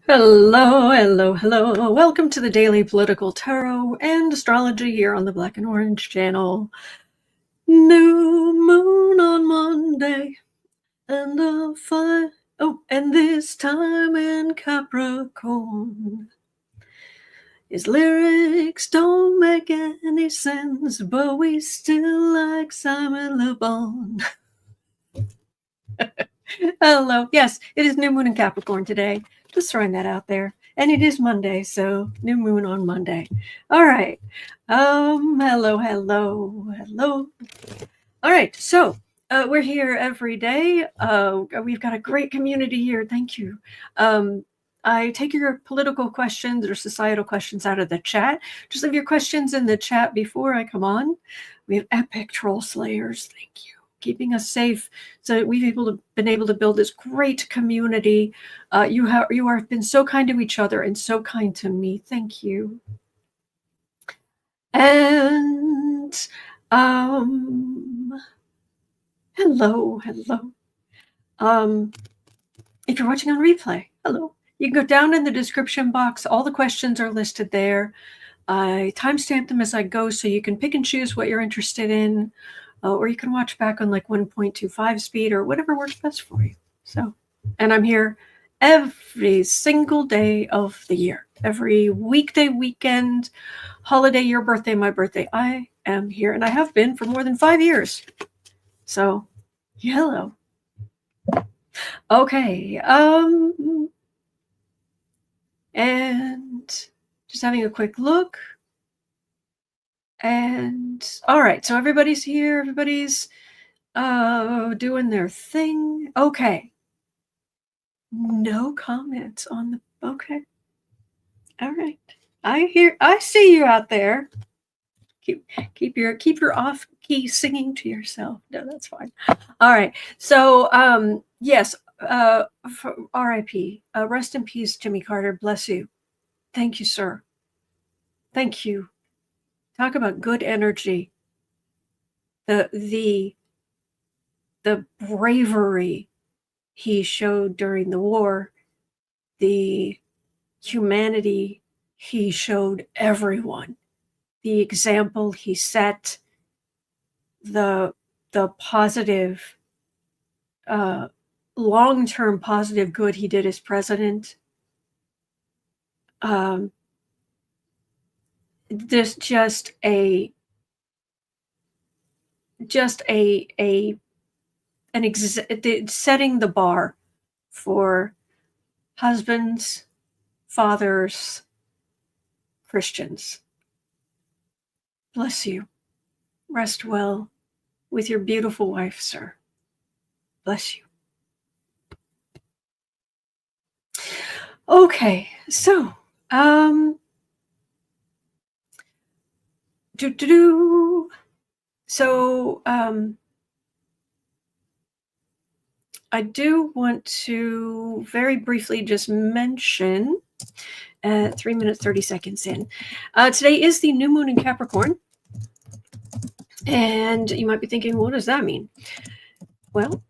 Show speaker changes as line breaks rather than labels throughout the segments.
Hello, hello, hello. Welcome to the Daily Political Tarot and Astrology here on the Black and Orange channel. New moon on Monday and and this time in Capricorn. His lyrics don't make any sense, but we still like Simon Le Bon. Hello. Yes, it is new moon in Capricorn today. Just throwing that out there. And it is Monday, so new moon on Monday. All right. Hello. All right, so we're here every day. We've got a great community here. Thank you. I take your political questions or societal questions out of the chat. Just leave your questions in the chat before I come on. We have epic troll slayers. Thank you. Keeping us safe, so we've been able to build this great community. You have been so kind to each other and so kind to me. Thank you. And hello. If you're watching on replay, hello. You can go down in the description box. All the questions are listed there. I timestamp them as I go, so you can pick and choose what you're interested in. Or you can watch back on like 1.25 speed or whatever works best for you. So, and I'm here every single day of the year, every weekday, weekend, holiday, your birthday, my birthday. I am here, and I have been for more than 5 years. So, hello. Okay. And just having a quick look. And all right, so everybody's here. Everybody's doing their thing. Okay. No comments on the. Okay. All right. I see you out there. Keep your off key singing to yourself. No, that's fine. All right. So yes. R.I.P. Rest in peace, Jimmy Carter. Bless you. Thank you, sir. Thank you. Talk about good energy. The bravery he showed during the war, the humanity he showed everyone, the example he set, the positive, long-term positive good he did as president. There's setting the bar for husbands, fathers, Christians. Bless you. Rest well with your beautiful wife, sir. Bless you. Okay, so So I do want to very briefly just mention, 3 minutes, 30 seconds in. Today is the new moon in Capricorn. And you might be thinking, what does that mean? Well,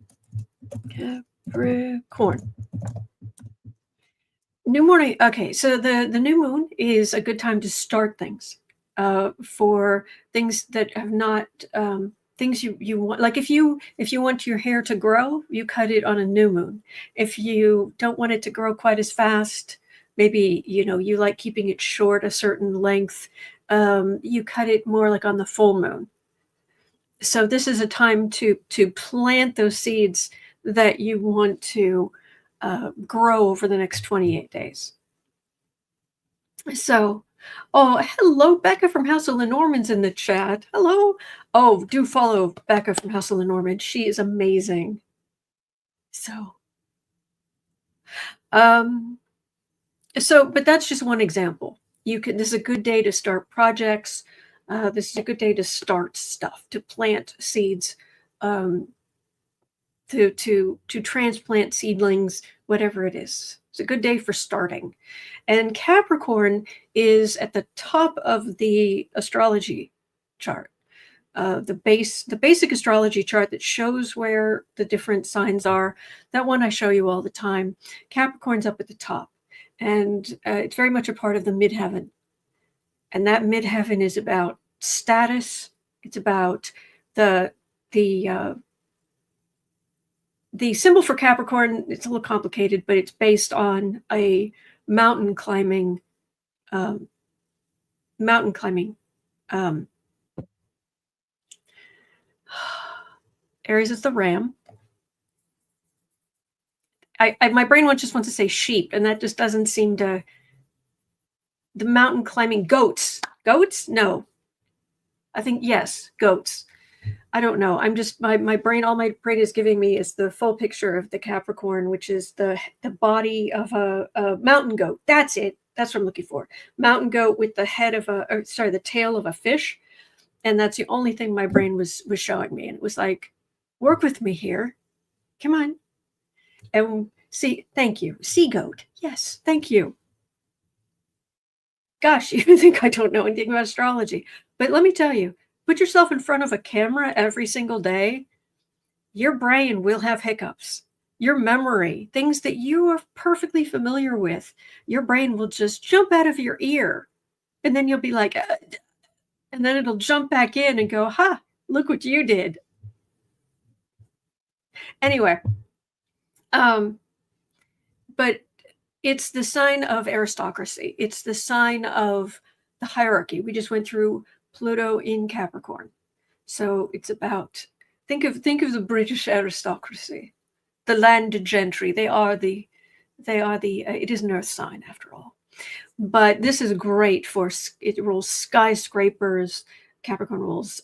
Capricorn. New morning. Okay, so the new moon is a good time to start things. For things that have not things you want, like if you want your hair to grow, you cut it on a new moon. If you don't want it to grow quite as fast, maybe you like keeping it short, a certain length, you cut it more like on the full moon. So this is a time to plant those seeds that you want to grow over the next 28 days. So, oh, hello, Becca from House of Lenormand's in the chat. Hello. Oh, do follow Becca from House of Lenormand. She is amazing. So, but that's just one example. This is a good day to start projects. This is a good day to start stuff, to plant seeds, to transplant seedlings, whatever it is. It's a good day for starting. And Capricorn is at the top of the astrology chart, the basic astrology chart that shows where the different signs are. That one I show you all the time. Capricorn's up at the top. And it's very much a part of the midheaven. And that midheaven is about status. It's about the symbol for Capricorn. It's a little complicated, but it's based on a mountain climbing. Aries is the ram. My brain just wants to say sheep, and that just doesn't seem to. The mountain climbing goats. Goats? No. I think yes, goats. I don't know. I'm just my brain. All my brain is giving me is the full picture of the Capricorn, which is the body of a mountain goat. That's it. That's what I'm looking for. Mountain goat with the head of the tail of a fish, and that's the only thing my brain was showing me. And it was like, work with me here. Come on. And see, thank you. Sea goat. Yes, thank you. Gosh, you think I don't know anything about astrology. But let me tell you, put yourself in front of a camera every single day. Your brain will have hiccups. Your memory, things that you are perfectly familiar with, your brain will just jump out of your ear. And then you'll be like, and then it'll jump back in and go, ha, look what you did. Anyway, but it's the sign of aristocracy. It's the sign of the hierarchy. We just went through Pluto in Capricorn. So it's about, think of the British aristocracy, the landed gentry. It is an earth sign after all. But this is great for, it rules skyscrapers. Capricorn rules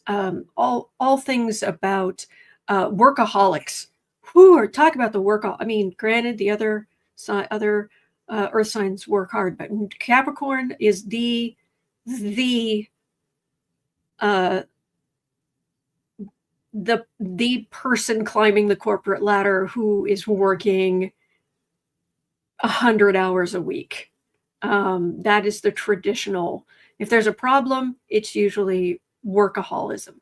all things about workaholics. Talk about the work. I mean, granted, the other earth signs work hard, but Capricorn is the person climbing the corporate ladder who is working 100 hours a week. That is the traditional. If there's a problem, it's usually workaholism.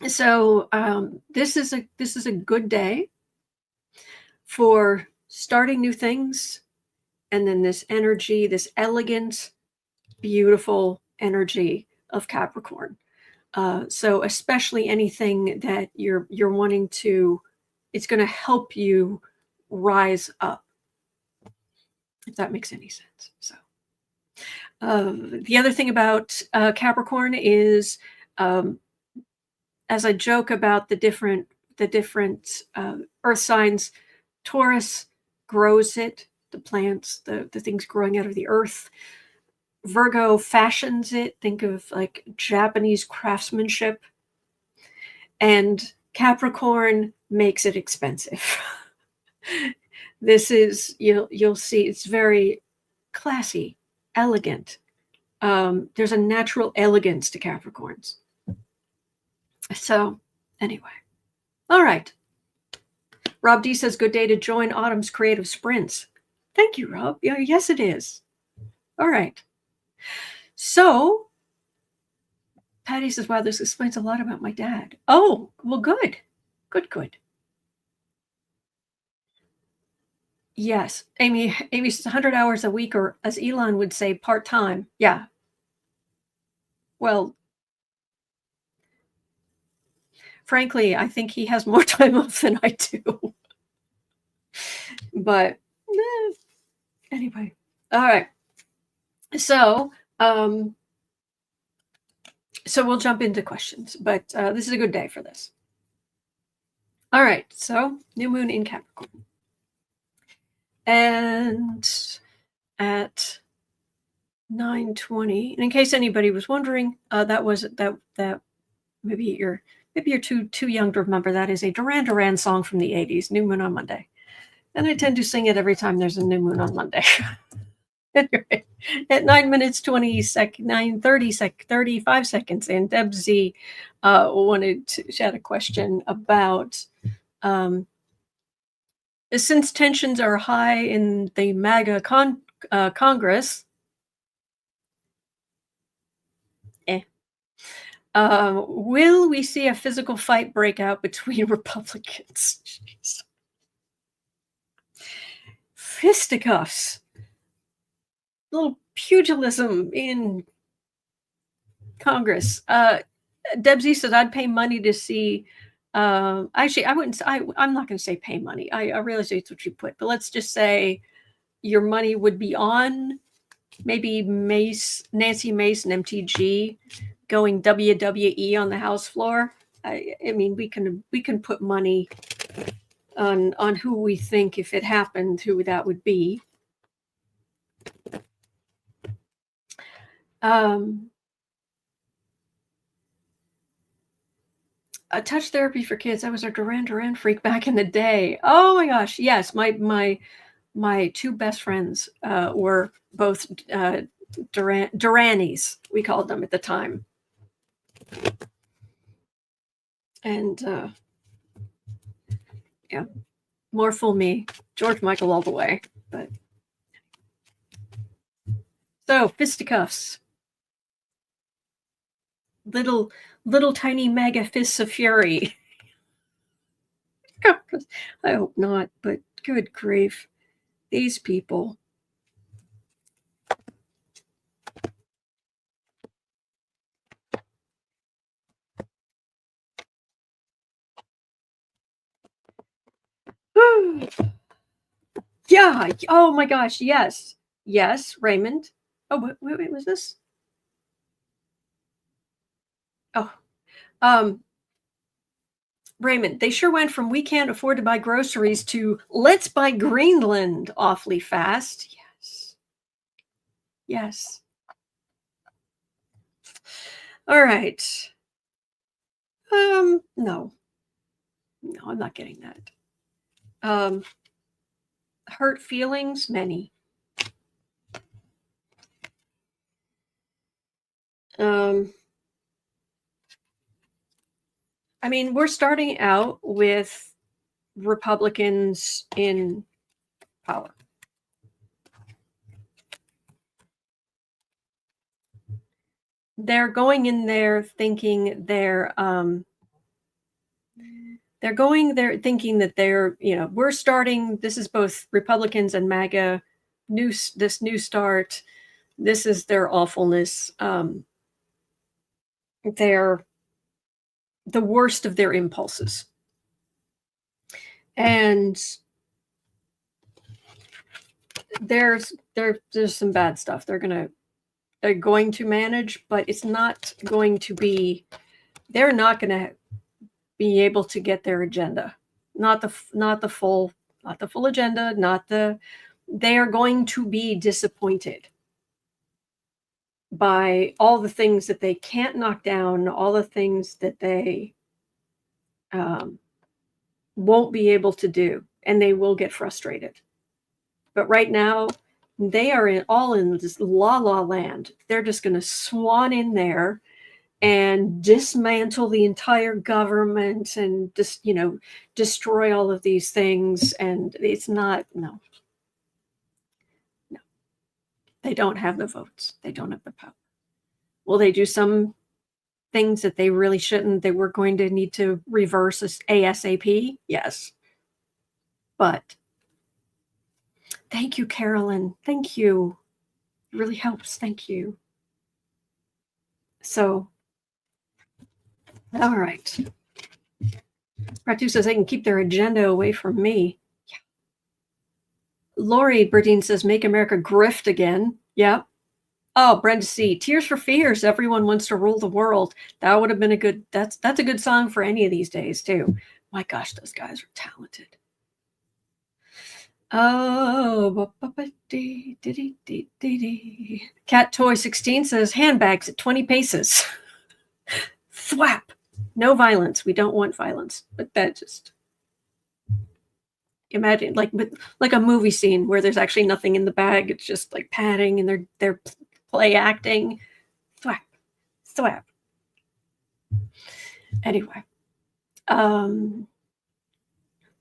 So this is a good day for starting new things, and then this energy, this elegant, beautiful energy of Capricorn. So especially anything that you're wanting to, it's going to help you rise up, if that makes any sense. So the other thing about Capricorn is, as I joke about the different earth signs, Taurus grows it, the plants, the things growing out of the earth. Virgo fashions it. Think of like Japanese craftsmanship. And Capricorn makes it expensive. This is, you'll see, it's very classy, elegant. There's a natural elegance to Capricorns. So anyway, all right. Rob D says, good day to join Autumn's creative sprints. Thank you, Rob. Yeah, yes, it is. All right. So Patty says, wow, this explains a lot about my dad. Oh, well, good. Good. Yes. Amy says 100 hours a week, or as Elon would say, part-time. Yeah. Well, frankly, I think he has more time off than I do. But anyway, all right. So we'll jump into questions, but this is a good day for this. All right. So new moon in Capricorn, and at 9:20. And in case anybody was wondering, that maybe you're too young to remember. That is a Duran Duran song from the 80s, New Moon on Monday. And I tend to sing it every time there's a new moon on Monday. Anyway, at 9 minutes 35 seconds, and Deb Z wanted to had a question about since tensions are high in the Maga Congress. Will we see a physical fight break out between Republicans? Jeez. Fisticuffs. little pugilism in Congress. Debsy says I'd pay money to see. Actually, I wouldn't. I'm not going to say pay money. I realize it's what you put, but let's just say your money would be on maybe Nancy Mace and MTG going WWE on the house floor. I mean, we can put money on who we think, if it happened, who that would be. A touch therapy for kids. I was a Duran Duran freak back in the day. Oh my gosh, yes. My two best friends were both Duranis, we called them at the time. And yeah, more fool me. George Michael all the way. But so fisticuffs. Little tiny mega fists of fury. I hope not, but good grief. These people. Yeah. Oh my gosh. Yes. Yes, Raymond. Oh, wait, was this? Oh, Raymond, they sure went from we can't afford to buy groceries to let's buy Greenland awfully fast. Yes. Yes. All right. No, I'm not getting that. Hurt feelings, many. I mean, we're starting out with Republicans in power. They're going in there thinking they're going there thinking that they're, we're starting, this is both Republicans and MAGA, this new start. This is their awfulness. They're the worst of their impulses. And there's some bad stuff they're going to manage, but it's not going to be, they're not going to be able to get their agenda. Not the full agenda, they are going to be disappointed by all the things that they can't knock down, all the things that they won't be able to do, and they will get frustrated. But right now, they are all in this la land. They're just going to swan in there and dismantle the entire government and just, destroy all of these things. And it's not, no. They don't have the votes. They don't have the power. Will they do some things that they really shouldn't, that we're going to need to reverse ASAP? Yes. But thank you, Carolyn. Thank you. It really helps. Thank you. So, all right. Ratu says they can keep their agenda away from me. Yeah. Lori Berdine says, make America grift again. Yeah. Oh, Brenda C. Tears for Fears. Everyone wants to rule the world. That would have been that's a good song for any of these days, too. My gosh, those guys are talented. Oh, Cat Toy 16 says handbags at 20 paces. Thwap. No violence. We don't want violence. But that just imagine like a movie scene where there's actually nothing in the bag. It's just like padding and they're play acting. Thwap. Anyway.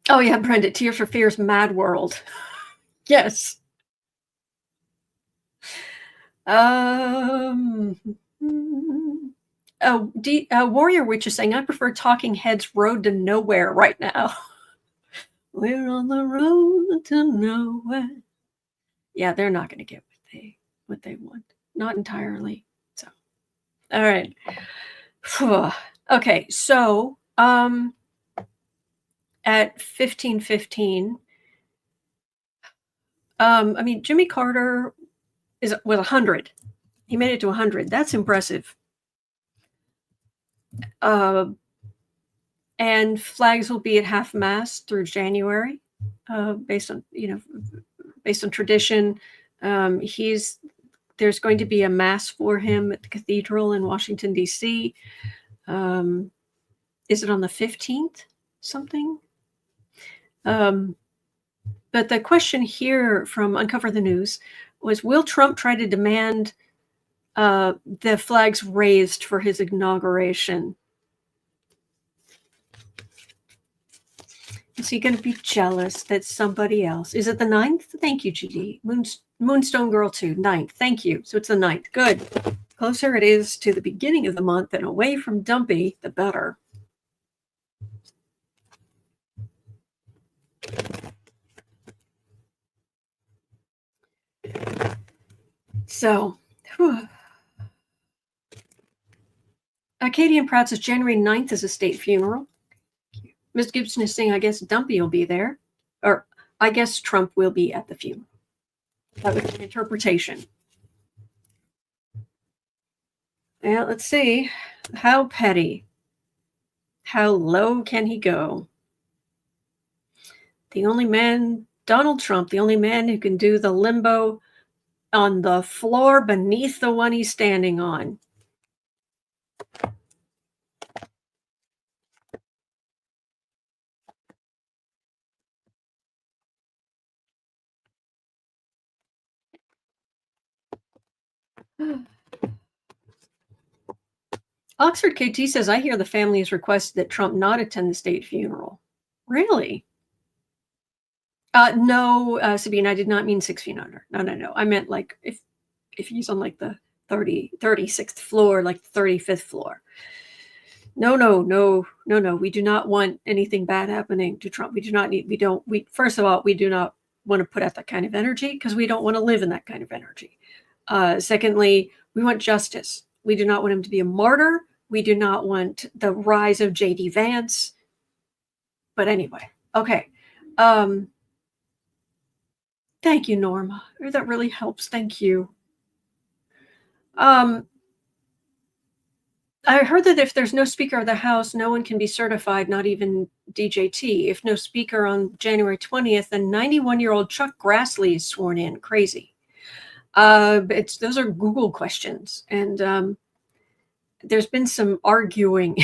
Oh yeah, Brenda, Tears for Fears, Mad World. Yes. Warrior Witch is saying, I prefer Talking Heads' Road to Nowhere right now. We're on the road to nowhere. Yeah, they're not going to get what what they want. Not entirely. So, all right. Okay, so at 1515, I mean, Jimmy Carter was 100. He made it to 100. That's impressive. And flags will be at half-mast through January, based on tradition. There's going to be a mass for him at the cathedral in Washington, D.C. Is it on the 15th? Something? But the question here from Uncover the News was, will Trump try to demand the flags raised for his inauguration? Is he going to be jealous that somebody else? Is it the 9th? Thank you, GD. Moonstone Girl 2, 9th. Thank you. So it's the 9th. Good. Closer it is to the beginning of the month and away from Dumpy, the better. So, Katie and Pratt says January 9th is a state funeral. Ms. Gibson is saying, I guess Dumpy will be there. Or I guess Trump will be at the funeral. That was an interpretation. Yeah, let's see. How petty. How low can he go? The only man, Donald Trump, the only man who can do the limbo on the floor beneath the one he's standing on. Oxford KT says, I hear the family has requested that Trump not attend the state funeral. Really? No, Sabine, I did not mean 6 feet under. No. I meant like if he's on like the 36th floor, like the 35th floor. No. We do not want anything bad happening to Trump. First of all, we do not want to put out that kind of energy because we don't want to live in that kind of energy. Secondly, we want justice. We do not want him to be a martyr. We do not want the rise of J.D. Vance. But anyway, okay. Thank you, Norma. That really helps. Thank you. I heard that if there's no Speaker of the House, no one can be certified, not even DJT. If no Speaker on January 20th, then 91-year-old Chuck Grassley is sworn in. Crazy. Those are Google questions. And there's been some arguing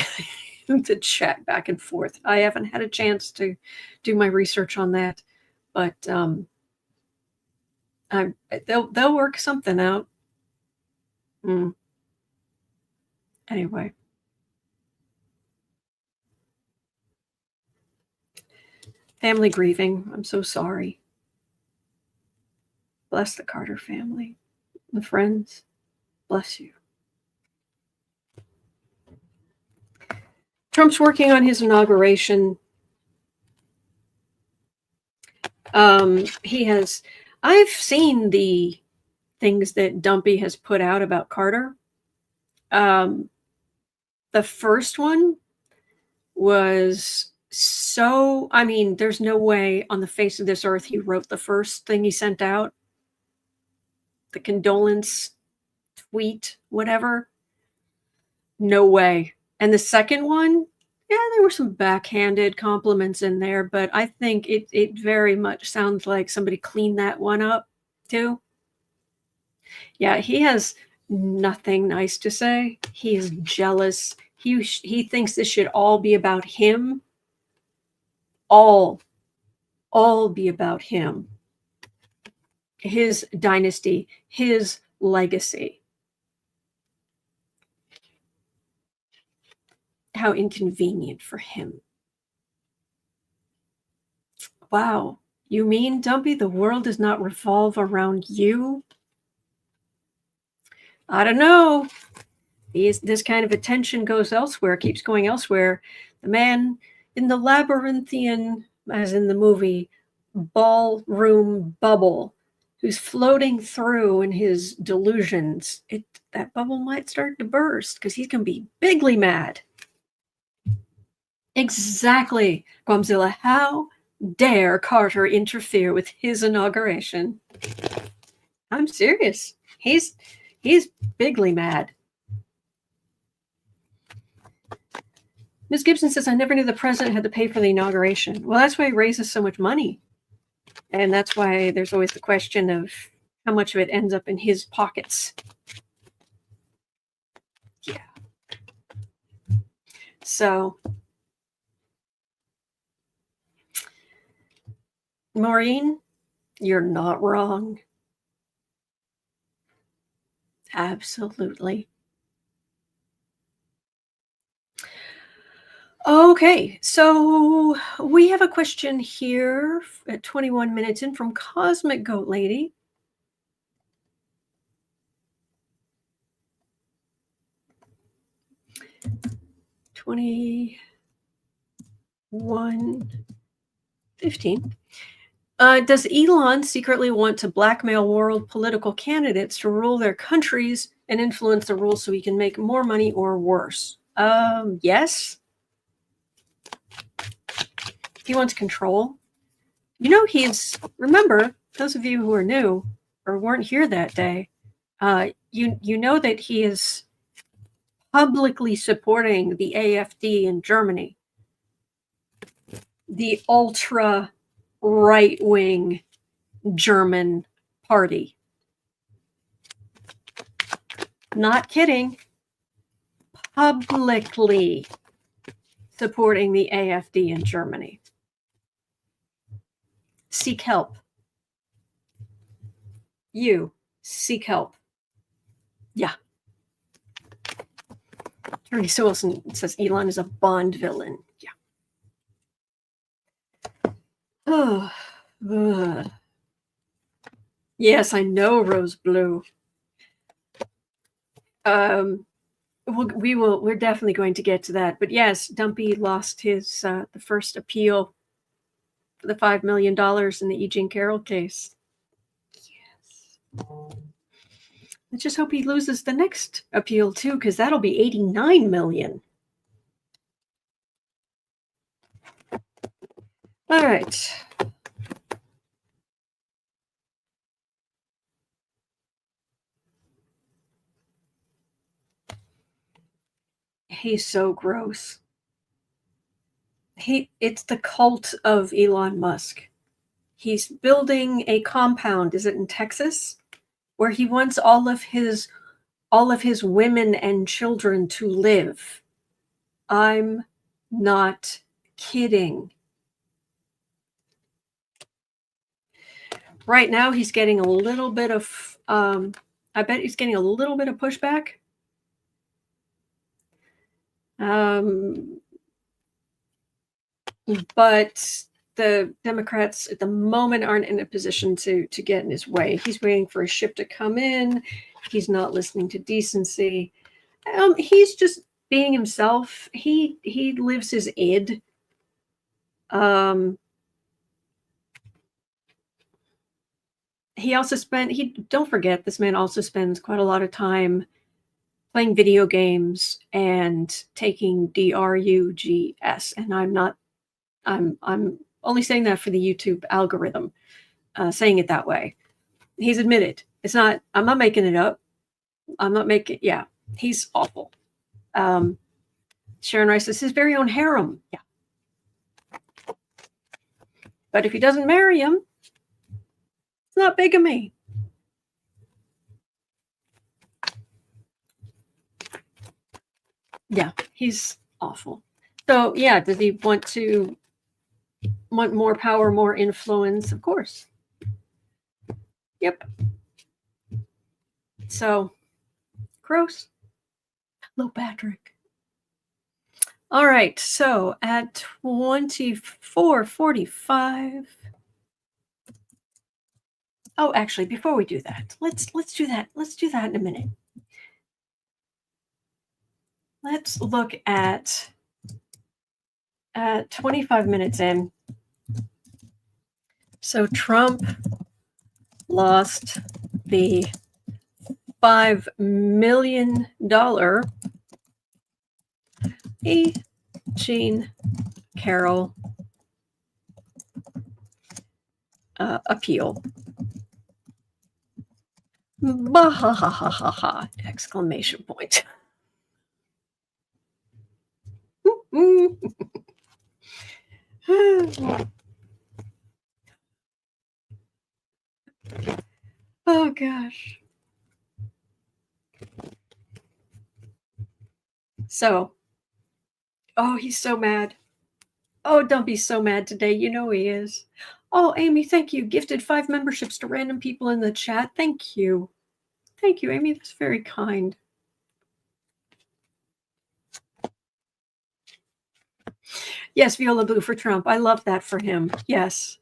in the chat back and forth. I haven't had a chance to do my research on that. But they'll work something out. Anyway. Family grieving. I'm so sorry. Bless the Carter family. The friends. Bless you. Trump's working on his inauguration. I've seen the things that Dumpy has put out about Carter. The first one was there's no way on the face of this earth he wrote the first thing he sent out. The condolence tweet, whatever. No way. And the second one, yeah, there were some backhanded compliments in there, but I think it very much sounds like somebody cleaned that one up too. Yeah, he has nothing nice to say. He is jealous. He thinks this should all be about him. All be about him. His dynasty, his legacy. How inconvenient for him. Wow. You mean, Dumpy, the world does not revolve around you? I don't know. This kind of attention goes elsewhere, keeps going elsewhere. The man in the labyrinthian, as in the movie, ballroom bubble who's floating through in his delusions, that bubble might start to burst because he's going to be bigly mad. Exactly, Guamzilla. How dare Carter interfere with his inauguration? I'm serious. He's bigly mad. Ms. Gibson says, I never knew the president had to pay for the inauguration. Well, that's why he raises so much money. And that's why there's always the question of how much of it ends up in his pockets. Yeah. So, Maureen, you're not wrong. Absolutely. Okay, so we have a question here at 21 minutes in from Cosmic Goat Lady. $21.15. Does Elon secretly want to blackmail world political candidates to rule their countries and influence the rules so he can make more money or worse? Yes. He wants control. You know, remember, those of you who are new or weren't here that day, you know that he is publicly supporting the AfD in Germany, the ultra right-wing German party. Not kidding. Publicly supporting the AfD in Germany. Seek help. You seek help. Yeah. Teresa Wilson says Elon is a Bond villain. Yeah. Oh, yes, I know, Rose Blue. We're definitely going to get to that. But yes, Dumpy lost his the first appeal for the $5 million in the E Jean Carroll case. Yes. Let's just hope he loses the next appeal too, because that'll be $89 million. All right. He's so gross. It's the cult of Elon Musk. He's building a compound, is it in Texas, where he wants all of his women and children to live. I'm not kidding. Right now, he's getting a little bit of, I bet he's getting a little bit of pushback. But the Democrats at the moment aren't in a position to get in his way. He's waiting for a ship to come in. He's not listening to decency. He's just being himself. He lives his id. Don't forget, this man also spends quite a lot of time playing video games and taking drugs. And I'm only saying that for the YouTube algorithm, saying it that way. He's admitted. I'm not making it up. Yeah, he's awful. Sharon Rice says his very own harem. Yeah. But if he doesn't marry him, it's not bigamy. Yeah, he's awful. So yeah, does he want more power, more influence? Of course. Yep. So gross. Hello, Patrick. All right, so at 24:45. Oh, actually, before we do that, let's do that. Let's do that in a minute. Let's look at 25 minutes in. So Trump lost the $5 million E Jean Carroll appeal. Bahahaha! Exclamation point. Oh gosh. So, oh, he's so mad. Oh, don't be so mad today. You know he is. Oh, Amy, thank you. Gifted 5 memberships to random people in the chat. Thank you. Thank you, Amy. That's very kind. Yes, Viola Blue for Trump. I love that for him. Yes.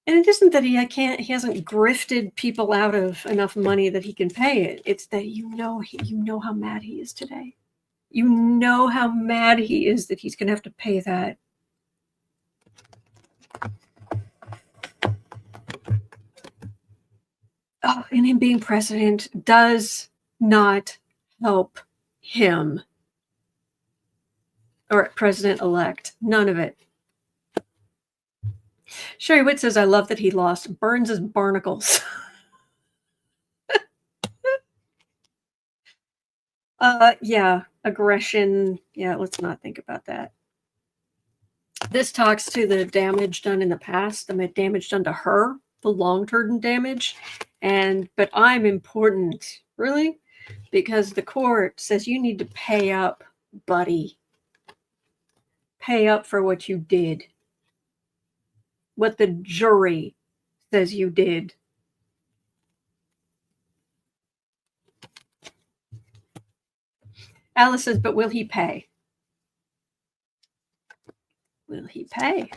And it isn't that he hasn't grifted people out of enough money that he can pay it. It's that you know how mad he is today. You know how mad he is that he's going to have to pay that. Oh, and him being president does not help him. Or president-elect. None of it. Sherry Witt says, I love that he lost. Burns his barnacles. Yeah, aggression. Yeah, let's not think about that. This talks to the damage done in the past, the damage done to her, the long-term damage. But I'm important, really, because the court says you need to pay up, buddy. Pay up for what you did. What the jury says you did. Alice says, but will he pay? Will he pay?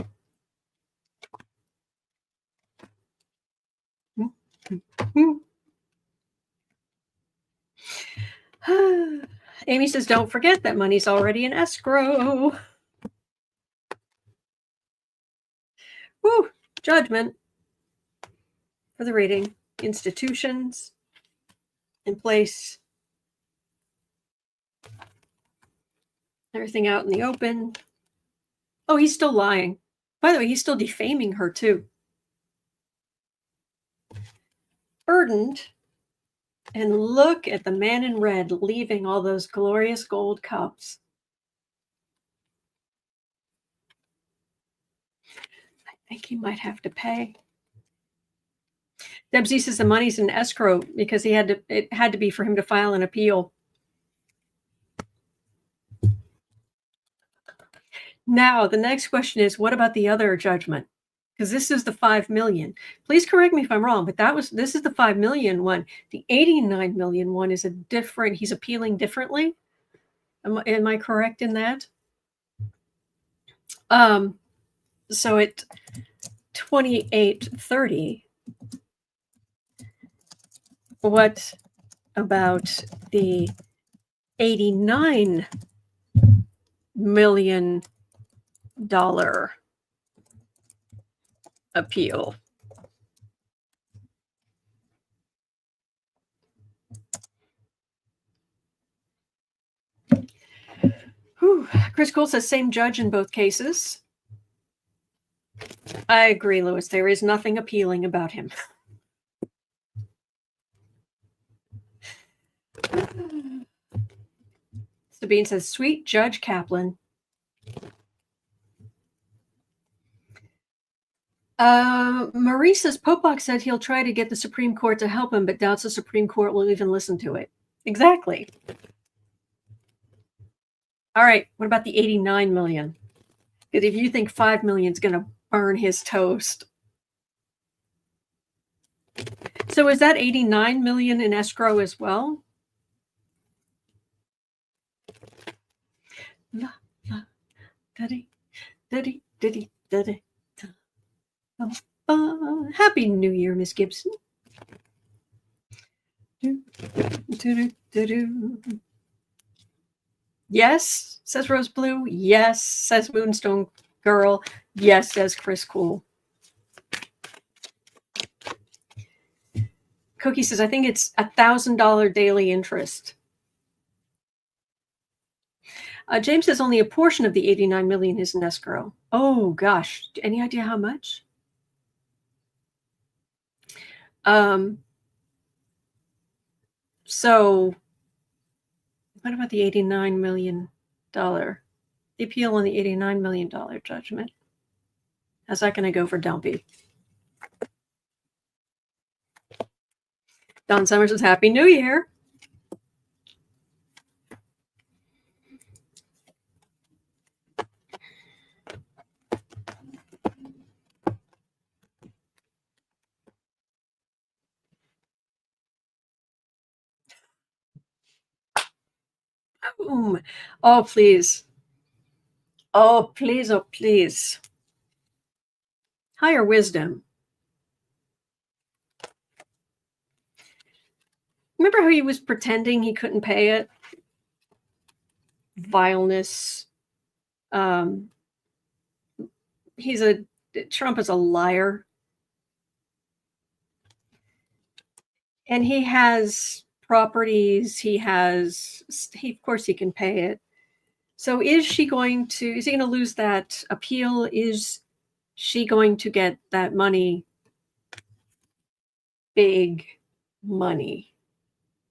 Amy says, don't forget that money's already in escrow. Woo, judgment for the reading. Institutions in place. Everything out in the open. Oh, he's still lying. By the way, he's still defaming her too. Burdened. And look at the man in red leaving all those glorious gold cups. I think he might have to pay. Debsy says the money's in escrow because it had to be for him to file an appeal. Now, the next question is, what about the other judgment? Because this is the 5 million. Please correct me if I'm wrong, but this is the 5 million one. The 89 million one is a different, he's appealing differently. Am I correct in that? So at 2830, what about the 89 million dollar appeal? Whew. Chris Cole says same judge in both cases. I agree, Lewis. There is nothing appealing about him. Sabine says, sweet Judge Kaplan. Marie says, Popok said he'll try to get the Supreme Court to help him, but doubts the Supreme Court will even listen to it. Exactly. All right, what about the 89 million? Because if you think 5 million is going to burn his toast. So is that 89 million in escrow as well? La, la, daddy, daddy, daddy, daddy. Happy New Year, Miss Gibson. Yes, says Rose Blue. Yes, says Moonstone Girl. Yes, says Chris Cool. Cookie says, I think it's $1,000 daily interest. James says only a portion of the 89 million is in escrow. Oh gosh, any idea how much? So what about the $89 million? The appeal on the $89 million judgment? How's that going to go for Dumpy? Don Summers says, Happy New Year. Boom. Oh, please. Oh, please. Oh, please. Higher wisdom. Remember how he was pretending he couldn't pay it? Vileness. Trump is a liar. And he has properties. Of course he can pay it. So is he going to lose that appeal? Is she going to get that money? Big money.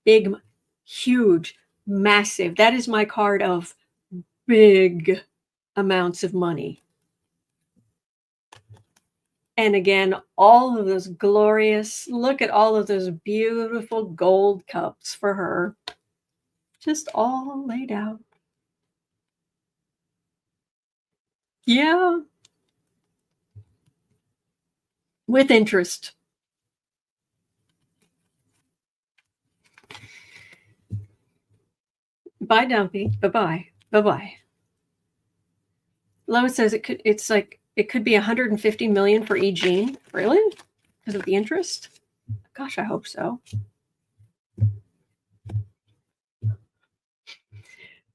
Big, huge, massive. That is my card of big amounts of money. And again, all of those look at all of those beautiful gold cups for her. Just all laid out. Yeah. With interest. Bye, Dumpy. Bye-bye. Bye-bye. Lois says it could be 150 million for E Jean. Really? Because of the interest? Gosh, I hope so.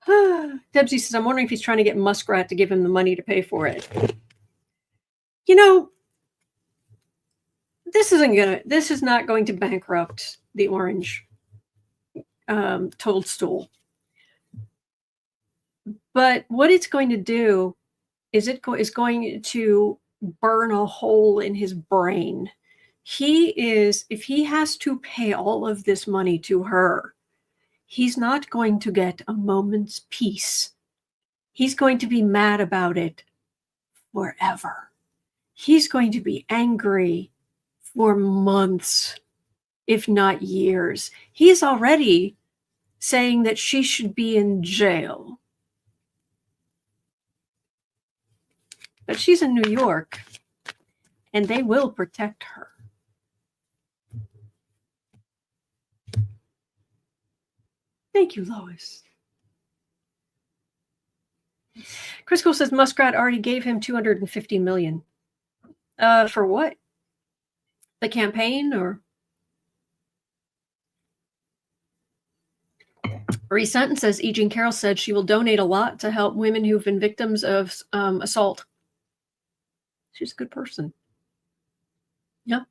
Debsy says, I'm wondering if he's trying to get Muskrat to give him the money to pay for it. You know, this is not going to bankrupt the Orange toadstool. But what it's going to do is going to burn a hole in his brain. If he has to pay all of this money to her, he's not going to get a moment's peace. He's going to be mad about it forever. He's going to be angry for months, if not years. He's already saying that she should be in jail. But she's in New York, and they will protect her. Thank you, Lois. Crisco says Muskrat already gave him $250 million. For what? The campaign or? Resentence says E Jean Carroll said she will donate a lot to help women who've been victims of assault. She's a good person. Yeah.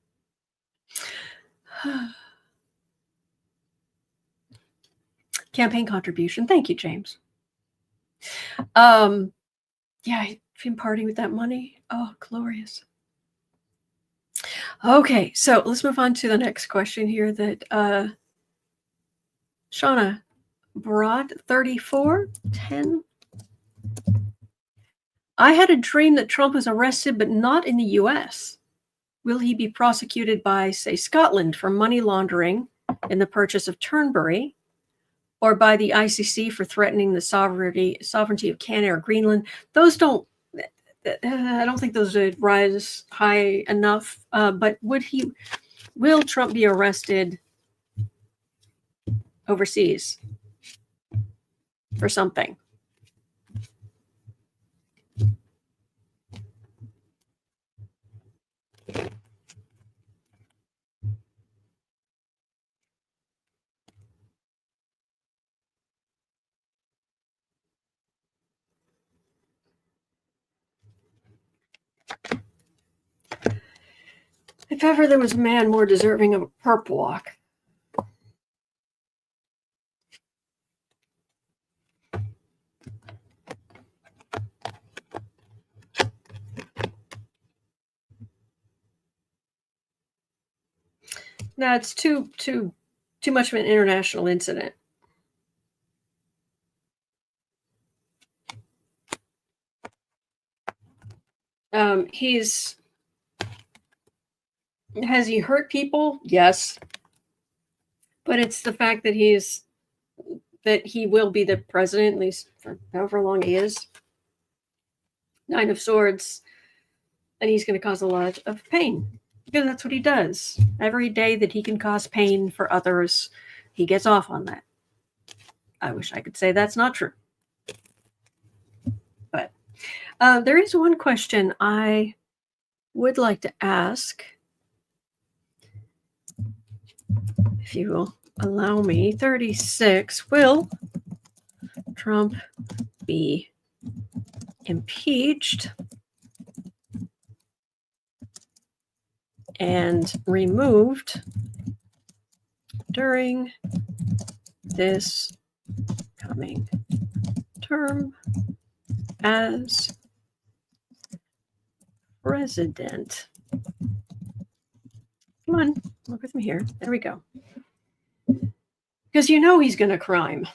Campaign contribution. Thank you, James. Yeah, been partying with that money. Oh, glorious. Okay, so let's move on to the next question here that Shauna brought. 3410. I had a dream that Trump was arrested, but not in the U.S. Will he be prosecuted by, say, Scotland for money laundering in the purchase of Turnberry, or by the ICC for threatening the sovereignty of Canada or Greenland? Those don't. I don't think those would rise high enough. But will Trump be arrested overseas for something? If ever there was a man more deserving of a perp walk, No, it's too much of an international incident. Has he hurt people? Yes. But it's the fact that he will be the president, at least for however long he is. 9 of Swords. And he's going to cause a lot of pain. Because that's what he does. Every day that he can cause pain for others, he gets off on that. I wish I could say that's not true. But there is one question I would like to ask, if you will allow me. 36. Will Trump be impeached and removed during this coming term as president? Come on, look with me here. There we go. Because you know he's going to crime.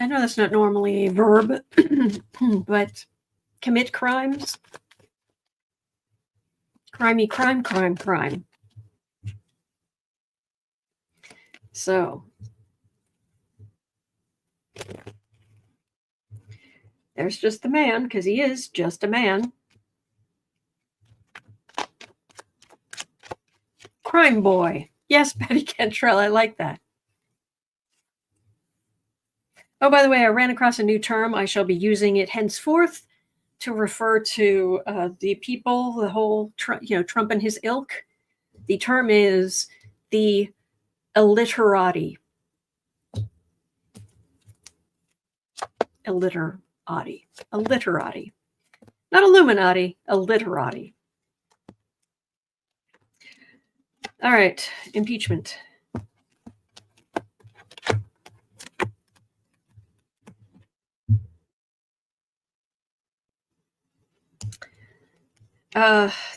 I know that's not normally a verb, but commit crimes. Crimey, crime, crime, crime. So, there's just the man, because he is just a man. Crime boy. Yes, Betty Cantrell, I like that. Oh, by the way, I ran across a new term. I shall be using it henceforth to refer to the people, the whole, Trump and his ilk. The term is the illiterati. Illiterati. Illiterati. Not Illuminati, illiterati. All right, impeachment.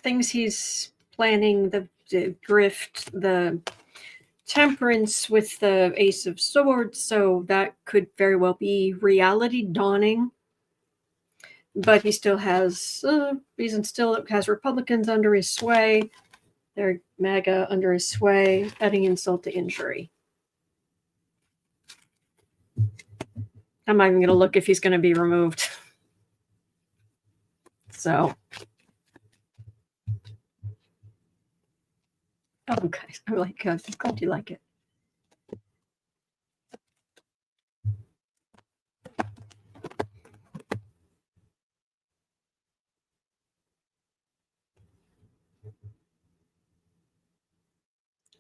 Things he's planning, the grift, the temperance with the Ace of Swords, so that could very well be reality dawning. But he still has Republicans under his sway. They're MAGA under his sway, adding insult to injury. I'm not even going to look if he's going to be removed. So. Oh, guys, I'm like, I'm glad you like it.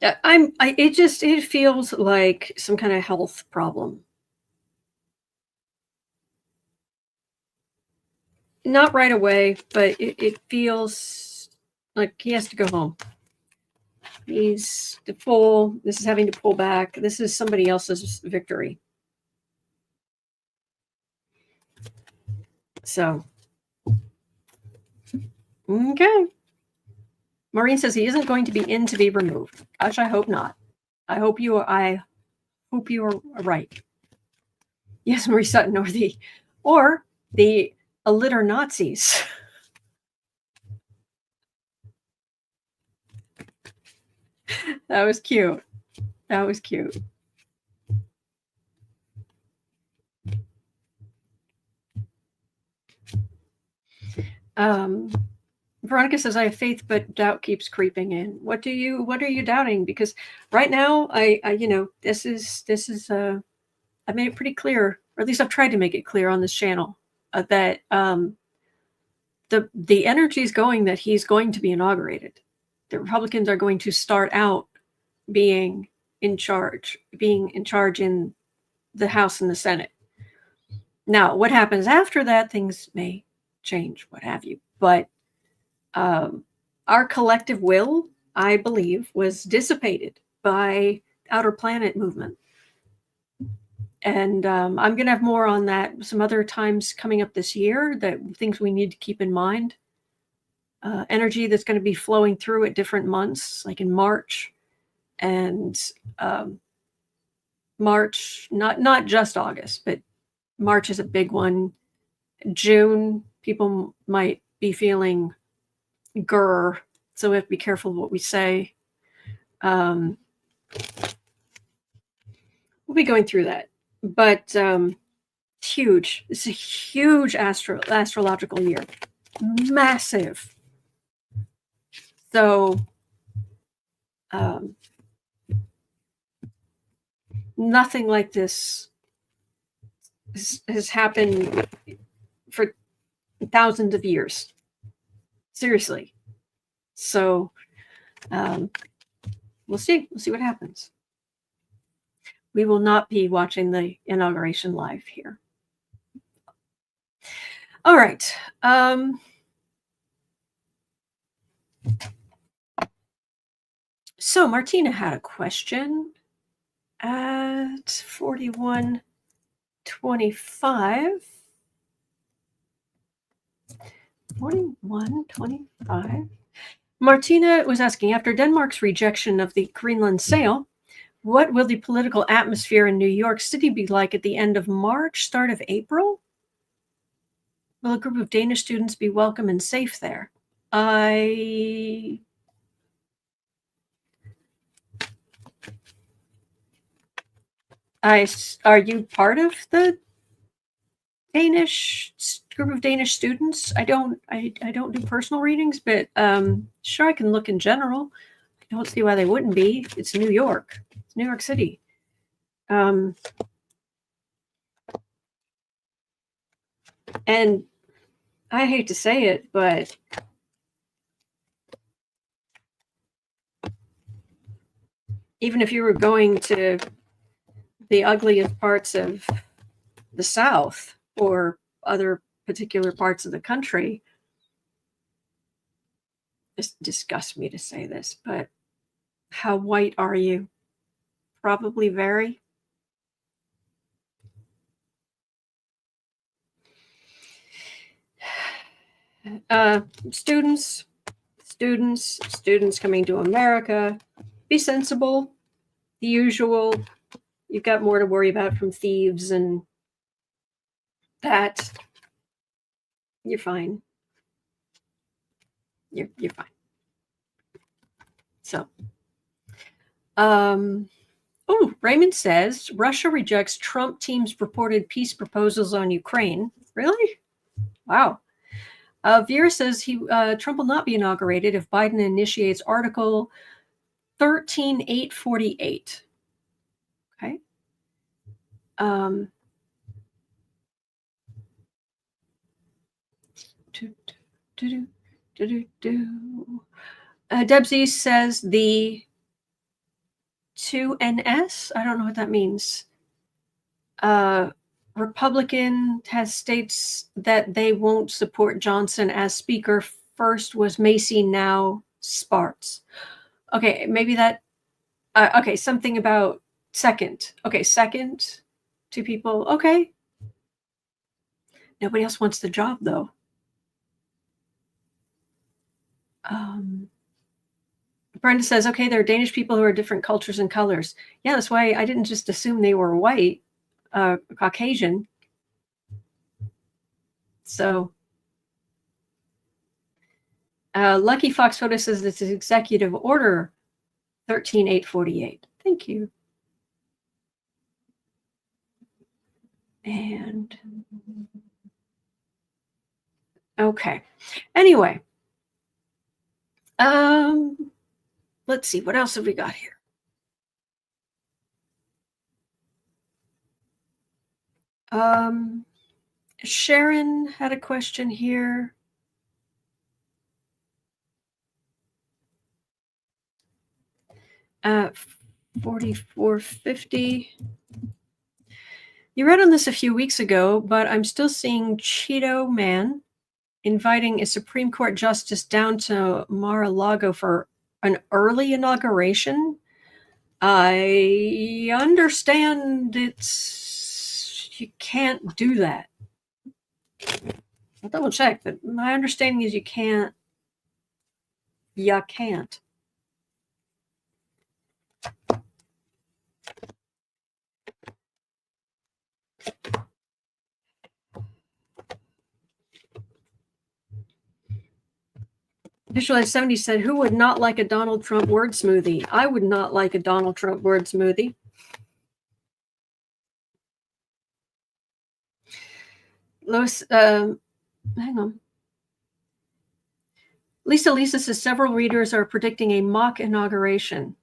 It feels like some kind of health problem. Not right away, but it feels like he has to go home. This is having to pull back. This is somebody else's victory. So, okay. Maureen says he isn't going to be in to be removed. Gosh, I hope not. I hope you are right. Yes, Marie Sutton, or the illiter Nazis. That was cute. That was cute. Veronica says, I have faith, but doubt keeps creeping in. What are you doubting? Because right now, I this is I made it pretty clear, or at least I've tried to make it clear on this channel, that the energy is going that he's going to be inaugurated. The Republicans are going to start out being in charge in the House and the Senate. Now, what happens after that, things may change, what have you. But our collective will, I believe, was dissipated by outer planet movement. And I'm going to have more on that some other times coming up this year, that things we need to keep in mind. Energy that's going to be flowing through at different months, like in March. and March, not just August, but March is a big one. June, people might be feeling grr, so we have to be careful what we say. We'll be going through that, but huge. It's a huge astrological year, massive. So nothing like this has happened for thousands of years. Seriously. So we'll see. We'll see what happens. We will not be watching the inauguration live here. All right. So Martina had a question at 41:25. 41:25. Martina was asking, after Denmark's rejection of the Greenland sale, what will the political atmosphere in New York City be like at the end of March, start of April? Will a group of Danish students be welcome and safe there? Are you part of the Danish group of Danish students? I don't do personal readings, but sure, I can look in general. I don't see why they wouldn't be. It's New York. It's New York City. And I hate to say it, but even if you were going to the ugliest parts of the South or other particular parts of the country, it disgusts me to say this, but how white are you? Probably very. Students coming to America, be sensible, the usual. You've got more to worry about from thieves and that. You're fine. You're fine. So, Raymond says Russia rejects Trump team's reported peace proposals on Ukraine. Really? Wow. Vera says Trump will not be inaugurated if Biden initiates Article 13.848. Okay. Debsy says the 2NS. I don't know what that means. Republican states that they won't support Johnson as speaker. First was Macy, now Sparks. Okay, maybe that. Okay, something about second. Okay, second, two people. Okay. Nobody else wants the job, though. Brenda says, okay, there are Danish people who are different cultures and colors. Yeah, that's why I didn't just assume they were white, Caucasian. So, Lucky Fox Photo says this is Executive Order 13.848. Thank you. And, okay. Anyway. Let's see, what else have we got here? Sharon had a question here. At 4450. You read on this a few weeks ago, but I'm still seeing Cheat-oman inviting a Supreme Court justice down to Mar-a-Lago for an early inauguration. I understand you can't do that. I'll double check, but my understanding is you can't. You can't. Visualize 70 said, who would not like a Donald Trump word smoothie? I would not like a Donald Trump word smoothie. Lois, hang on. Lisa says several readers are predicting a mock inauguration.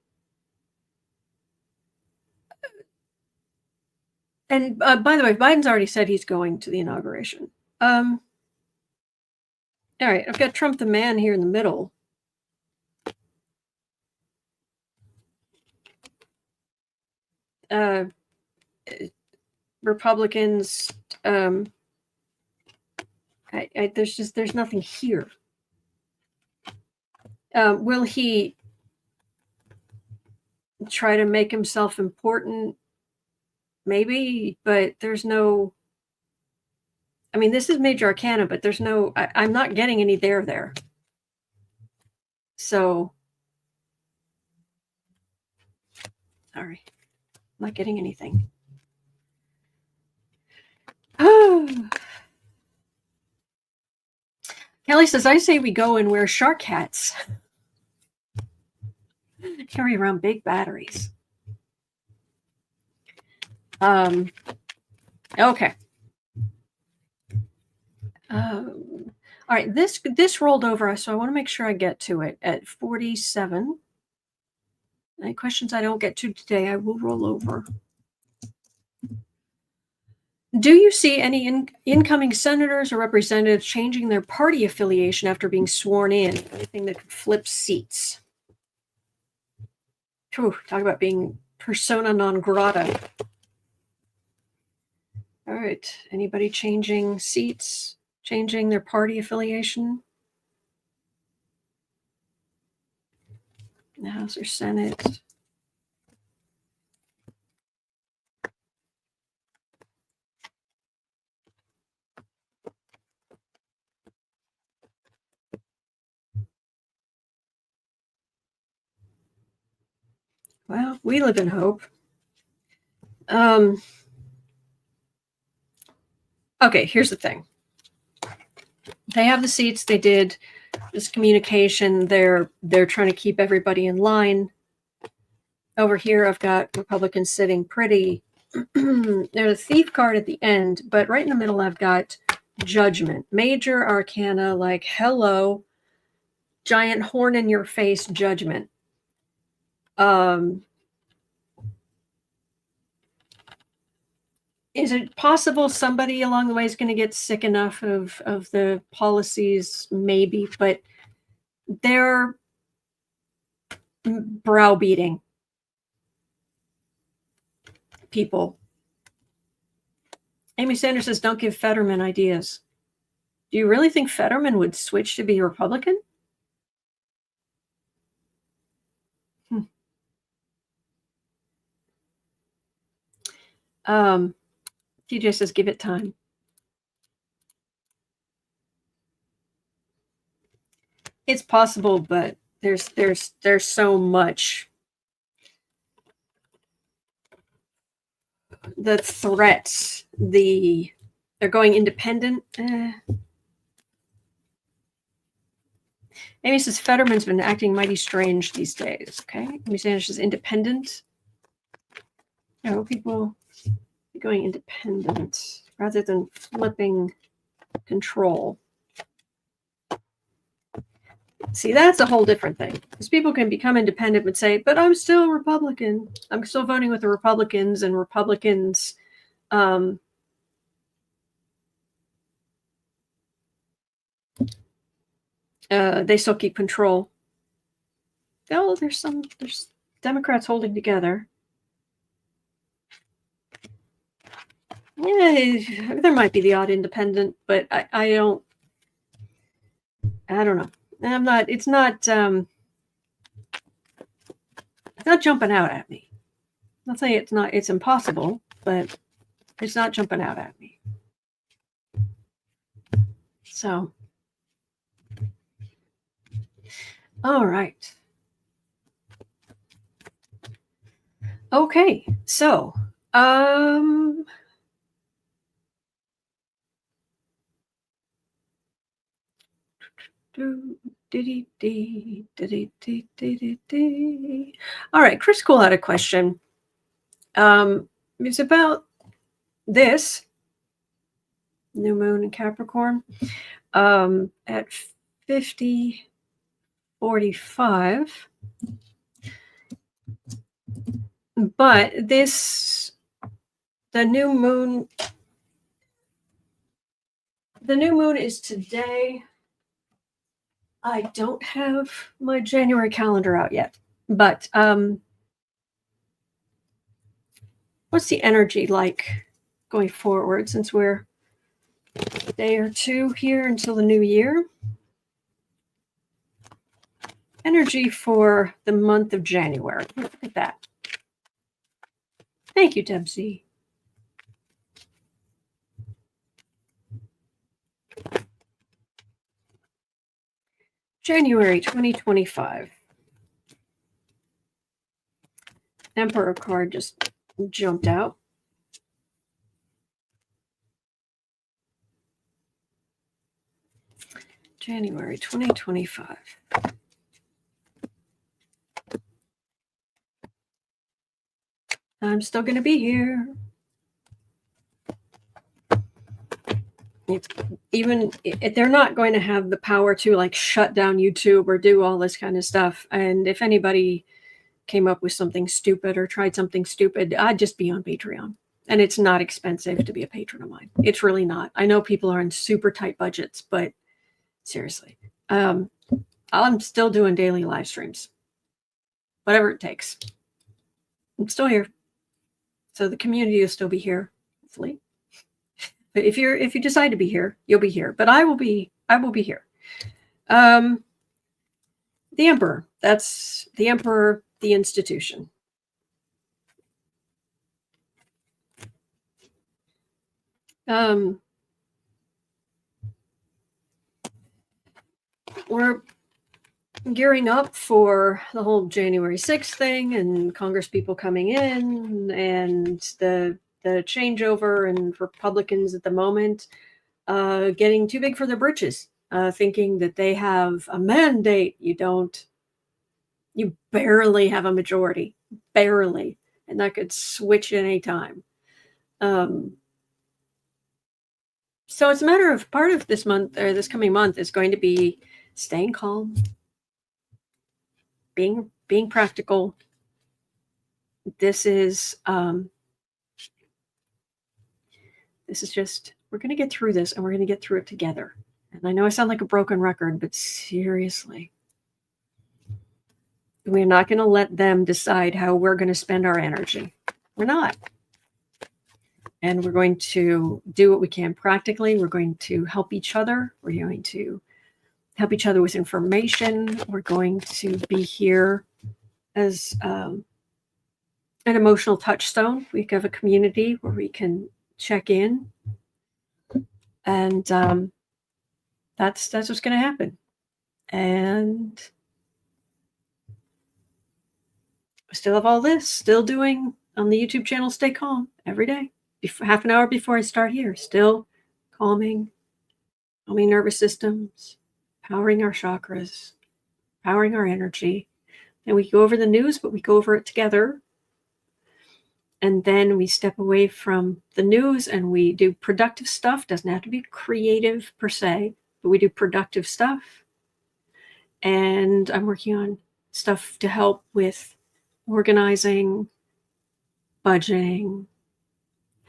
And by the way, Biden's already said he's going to the inauguration. All right, I've got Trump the man here in the middle. Republicans, there's nothing here. Will he try to make himself important? Maybe, but there's no, I mean, this is major arcana, but there's no, I'm not getting any there. So, sorry, I'm not getting anything. Kelly says, I say we go and wear shark hats. Carry around big batteries. Okay. All right, this rolled over, so I want to make sure I get to it at 47. Any questions I don't get to today, I will roll over. Do you see any incoming senators or representatives changing their party affiliation after being sworn in? Anything that could flip seats? Whew, talk about being persona non grata. All right, anybody changing seats, changing their party affiliation? The House or Senate? Well, we live in hope. Okay, here's the thing. They have the seats. They did this communication. They're trying to keep everybody in line. Over here, I've got Republicans sitting pretty. There's a thief card at the end, but right in the middle, I've got judgment. Major arcana, like, hello, giant horn in your face judgment. Is it possible somebody along the way is going to get sick enough of the policies? Maybe, but they're browbeating people. Amy Sanders says, don't give Fetterman ideas. Do you really think Fetterman would switch to be Republican? TJ says, give it time. It's possible, but there's so much. The threats, they're going independent. Amy says Fetterman's been acting mighty strange these days. Okay, Amy Sanders is independent. No, people going independent rather than flipping control. See, that's a whole different thing. Because people can become independent but say, but I'm still a Republican. I'm still voting with the Republicans, and Republicans they still keep control. Oh, there's Democrats holding together. Yeah, there might be the odd independent, but I don't know. It's not jumping out at me. I'm not saying it's impossible, but it's not jumping out at me. So, all right. Okay, so All right, Chris Cool had a question. It's about this new moon in Capricorn at 50:45. But the new moon is today. I don't have my January calendar out yet, but what's the energy like going forward, since we're a day or two here until the new year? Energy for the month of January. Look at that. Thank you, Debsy. January 2025. Emperor card just jumped out. January 2025. I'm still going to be here. They're not going to have the power to like shut down YouTube or do all this kind of stuff. And if anybody came up with something stupid or tried something stupid, I'd just be on Patreon. And it's not expensive to be a patron of mine. It's really not. I know people are on super tight budgets, but seriously, I'm still doing daily live streams, whatever it takes. I'm still here. So the community will still be here, hopefully. But if you decide to be here, you'll be here. But I will be here. The Emperor. That's the Emperor, the institution. We're gearing up for the whole January 6th thing and Congress people coming in and the changeover and Republicans at the moment getting too big for their britches, thinking that they have a mandate. You don't. You barely have a majority, barely, and that could switch at any time. So it's a matter of part of this month or this coming month is going to be staying calm, being practical. This is just, we're going to get through this and we're going to get through it together. And I know I sound like a broken record, but seriously, we're not going to let them decide how we're going to spend our energy. We're not. And we're going to do what we can practically. We're going to help each other. We're going to help each other with information. We're going to be here as an emotional touchstone. We have a community where we can check in. And that's what's going to happen. And I still have all this, still doing on the YouTube channel, Stay Calm every day. Half an hour before I start here, still calming nervous systems, powering our chakras, powering our energy. And we go over the news, but we go over it together. And then we step away from the news and we do productive stuff. Doesn't have to be creative per se, but we do productive stuff. And I'm working on stuff to help with organizing, budgeting,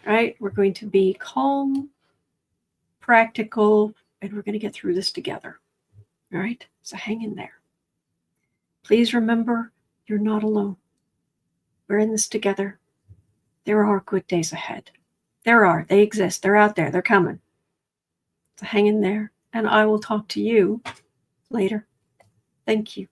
right? We're going to be calm, practical, and we're going to get through this together. All right? So hang in there. Please remember, you're not alone. We're in this together. There are good days ahead. There are. They exist. They're out there. They're coming. So hang in there, and I will talk to you later. Thank you.